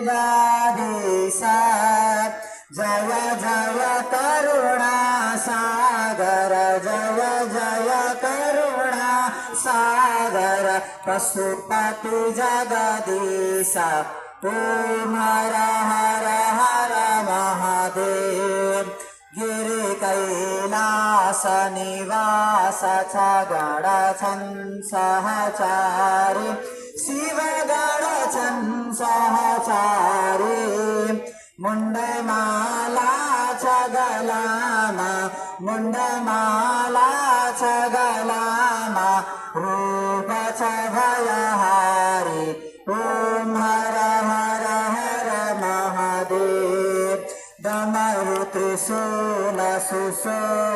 गिरिजाधीश जय जय करुणा सागर जय जय करुणा सागर पशुपति जगदीश ओम हर हर हर महादेव गिरि कैलास निवास गण सहचारी शिव गण सहचारी मुंडमाला गलामा मुंडमाला गलामा रूप भयहारी ओम हर हर हर महादेव डमरु त्रिशूल सुशूल